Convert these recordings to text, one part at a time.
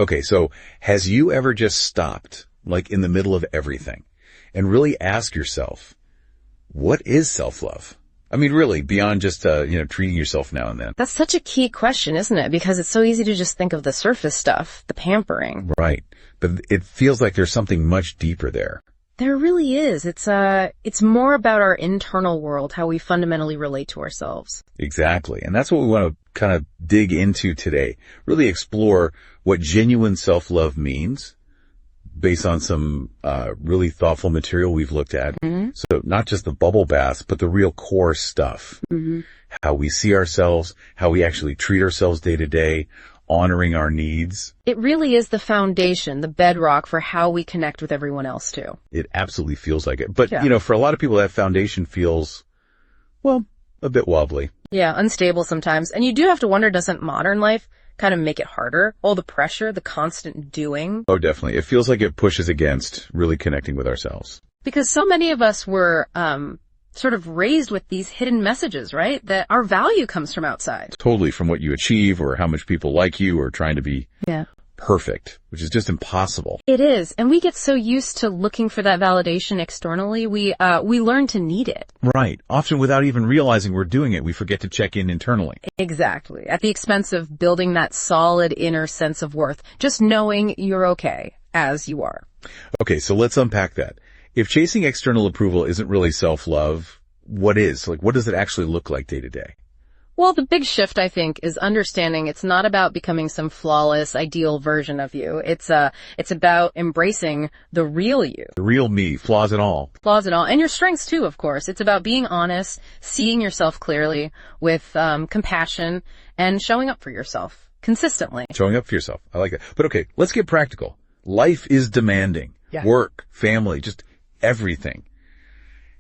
Okay, so has you ever just stopped, like in the middle of everything, and really ask yourself, what is self-love? I mean, really, beyond just, treating yourself now and then. That's such a key question, isn't it? Because it's so easy to just think of the surface stuff, the pampering. Right. But it feels like there's something much deeper there. There really is. It's more about our internal world, how we fundamentally relate to ourselves. Exactly. And that's what we want to kind of dig into today. Really explore what genuine self-love means based on some really thoughtful material we've looked at. Mm-hmm. So not just the bubble baths, but the real core stuff. Mm-hmm. How we see ourselves, how we actually treat ourselves day to day, honoring our needs. It really is the foundation, the bedrock for how we connect with everyone else too. It absolutely feels like it. But, for a lot of people, that foundation feels, well, a bit wobbly. Yeah, unstable sometimes. And you do have to wonder, doesn't modern life kind of make it harder? All the pressure, the constant doing. Oh, definitely. It feels like it pushes against really connecting with ourselves. Because so many of us were sort of raised with these hidden messages, right? That our value comes from outside. Totally, from what you achieve or how much people like you or trying to be perfect, which is just impossible. It is. And we get so used to looking for that validation externally, we learn to need it. Right. Often without even realizing we're doing it, we forget to check in internally. Exactly. At the expense of building that solid inner sense of worth, just knowing you're okay as you are. Okay, so let's unpack that. If chasing external approval isn't really self-love, what is? Like, what does it actually look like day to day? Well, the big shift, I think, is understanding it's not about becoming some flawless, ideal version of you. It's about embracing the real you. The real me, flaws and all. Flaws and all. And your strengths too, of course. It's about being honest, seeing yourself clearly with compassion, and showing up for yourself consistently. Showing up for yourself. I like that. But okay, let's get practical. Life is demanding. Yeah. Work, family, just everything.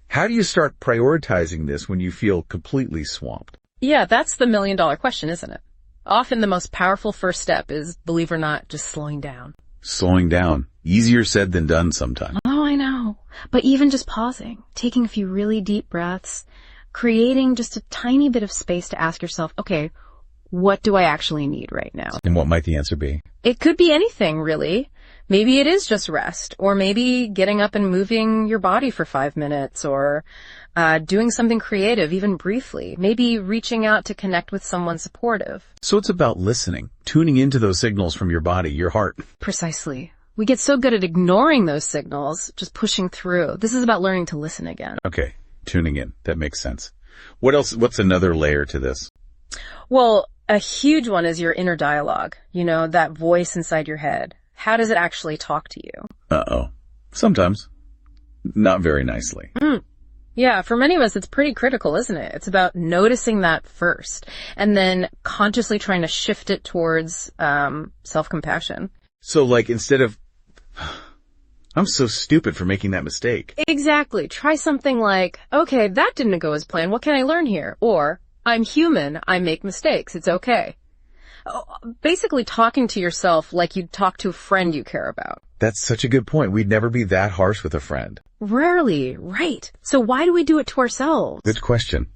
How do you start prioritizing this when you feel completely swamped? Yeah, that's the million-dollar question, isn't it? Often the most powerful first step is, believe it or not, just slowing down. Slowing down. Easier said than done sometimes. Oh, I know. But even just pausing, taking a few really deep breaths, creating just a tiny bit of space to ask yourself, okay, what do I actually need right now? And what might the answer be? It could be anything, really. Maybe it is just rest, or maybe getting up and moving your body for 5 minutes, or doing something creative, even briefly. Maybe reaching out to connect with someone supportive. So it's about listening, tuning into those signals from your body, your heart. Precisely. We get so good at ignoring those signals, just pushing through. This is about learning to listen again. Okay, tuning in. That makes sense. What else? What's another layer to this? Well, a huge one is your inner dialogue. You know, that voice inside your head. How does it actually talk to you? Uh-oh. Sometimes. Not very nicely. Yeah, for many of us, it's pretty critical, isn't it? It's about noticing that first and then consciously trying to shift it towards self-compassion. So, like, instead of, I'm so stupid for making that mistake. Exactly. Try something like, okay, that didn't go as planned. What can I learn here? Or, I'm human. I make mistakes. It's okay. Basically talking to yourself like you'd talk to a friend you care about. That's such a good point. We'd never be that harsh with a friend. Rarely, right. So why do we do it to ourselves? Good question.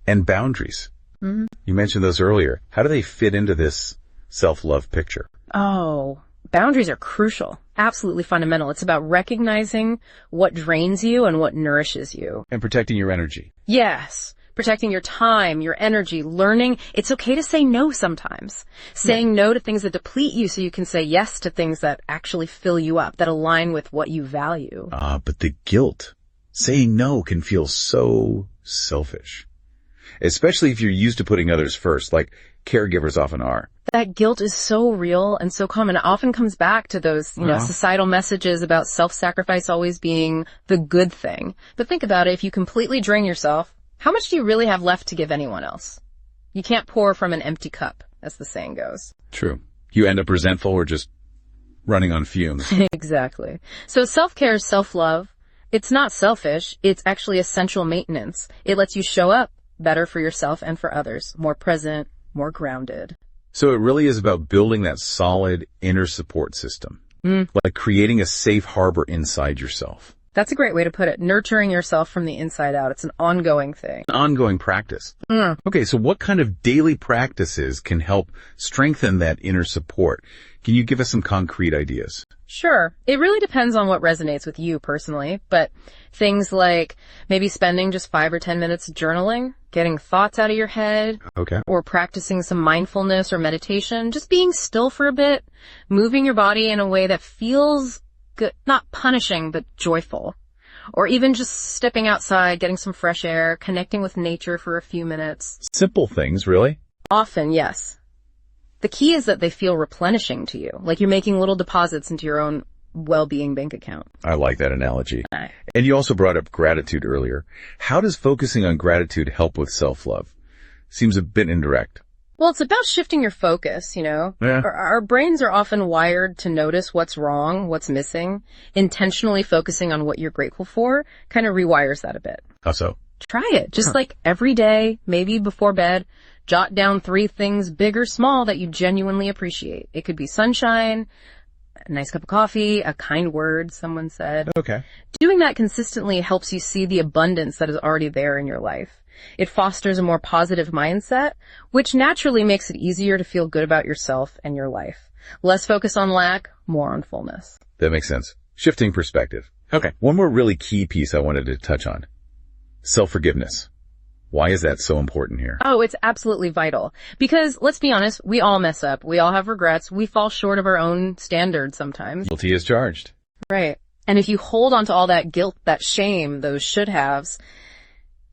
And boundaries. Mm-hmm. You mentioned those earlier. How do they fit into this self-love picture? Oh, boundaries are crucial. Absolutely fundamental. It's about recognizing what drains you and what nourishes you. And protecting your energy. Yes. Protecting your time, your energy, learning. It's okay to say no sometimes. Saying no to things that deplete you so you can say yes to things that actually fill you up, that align with what you value. But the guilt. Saying no can feel so selfish. Especially if you're used to putting others first, like caregivers often are. That guilt is so real and so common. It often comes back to those, societal messages about self-sacrifice always being the good thing. But think about it. If you completely drain yourself, how much do you really have left to give anyone else? You can't pour from an empty cup, as the saying goes. True. You end up resentful or just running on fumes. Exactly. So self-care is self-love. It's not selfish. It's actually essential maintenance. It lets you show up better for yourself and for others, more present, more grounded. So it really is about building that solid inner support system, like creating a safe harbor inside yourself. That's a great way to put it. Nurturing yourself from the inside out. It's an ongoing thing. An ongoing practice. Okay, so what kind of daily practices can help strengthen that inner support? Can you give us some concrete ideas? Sure. It really depends on what resonates with you personally, but things like maybe spending just 5 or 10 minutes journaling, getting thoughts out of your head, Okay. or practicing some mindfulness or meditation, just being still for a bit, moving your body in a way that feels good, not punishing, but joyful. Or even just stepping outside, getting some fresh air, connecting with nature for a few minutes. Simple things, really? Often, yes. The key is that they feel replenishing to you, like you're making little deposits into your own well-being bank account. I like that analogy. And you also brought up gratitude earlier. How does focusing on gratitude help with self-love? Seems a bit indirect. Well, it's about shifting your focus, you know. Yeah. Our brains are often wired to notice what's wrong, what's missing. Intentionally focusing on what you're grateful for kind of rewires that a bit. How so? Try it. Just like every day, maybe before bed, jot down 3 things, big or small, that you genuinely appreciate. It could be sunshine, a nice cup of coffee, a kind word someone said. Okay. Doing that consistently helps you see the abundance that is already there in your life. It fosters a more positive mindset, which naturally makes it easier to feel good about yourself and your life. Less focus on lack, more on fullness. That makes sense. Shifting perspective. Okay. One more really key piece I wanted to touch on. Self-forgiveness. Why is that so important here? Oh, it's absolutely vital. Because, let's be honest, we all mess up. We all have regrets. We fall short of our own standards sometimes. Guilty as charged. Right. And if you hold on to all that guilt, that shame, those should-haves,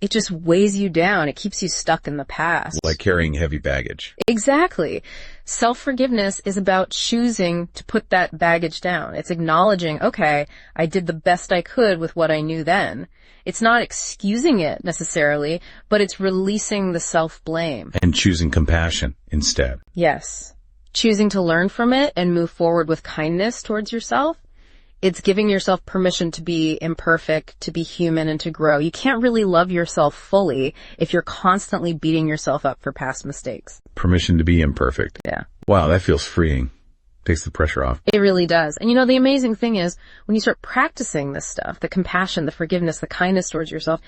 it just weighs you down. It keeps you stuck in the past. Like carrying heavy baggage. Exactly. Self-forgiveness is about choosing to put that baggage down. It's acknowledging, okay, I did the best I could with what I knew then. It's not excusing it necessarily, but it's releasing the self-blame. And choosing compassion instead. Yes. Choosing to learn from it and move forward with kindness towards yourself. It's giving yourself permission to be imperfect, to be human, and to grow. You can't really love yourself fully if you're constantly beating yourself up for past mistakes. Permission to be imperfect. Yeah. Wow, that feels freeing. Takes the pressure off. It really does. And you know, the amazing thing is, when you start practicing this stuff, the compassion, the forgiveness, the kindness towards yourself,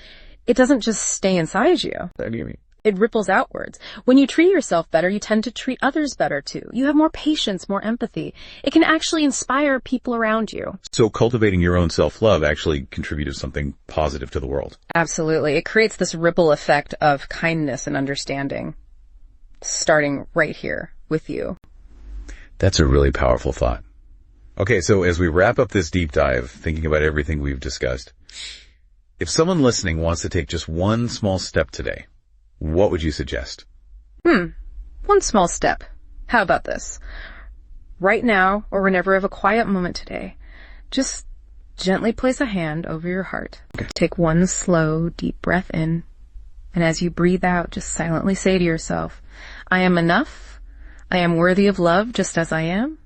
it doesn't just stay inside you. What do you mean? It ripples outwards. When you treat yourself better, you tend to treat others better too. You have more patience, more empathy. It can actually inspire people around you. So cultivating your own self-love actually contributed something positive to the world. Absolutely. It creates this ripple effect of kindness and understanding, starting right here with you. That's a really powerful thought. Okay, so as we wrap up this deep dive, thinking about everything we've discussed, if someone listening wants to take just one small step today, what would you suggest? One small step. How about this? Right now, or whenever you have a quiet moment today, just gently place a hand over your heart. Okay. Take one slow, deep breath in. And as you breathe out, just silently say to yourself, I am enough. I am worthy of love just as I am.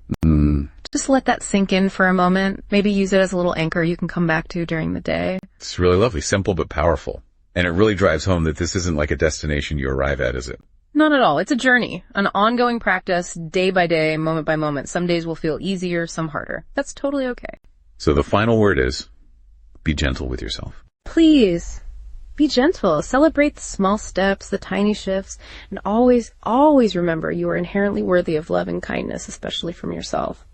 Just let that sink in for a moment. Maybe use it as a little anchor you can come back to during the day. It's really lovely, simple but powerful. And it really drives home that this isn't like a destination you arrive at, is it? Not at all. It's a journey, an ongoing practice, day by day, moment by moment. Some days will feel easier, some harder. That's totally okay. So the final word is, be gentle with yourself. Please, be gentle. Celebrate the small steps, the tiny shifts, and always, always remember you are inherently worthy of love and kindness, especially from yourself.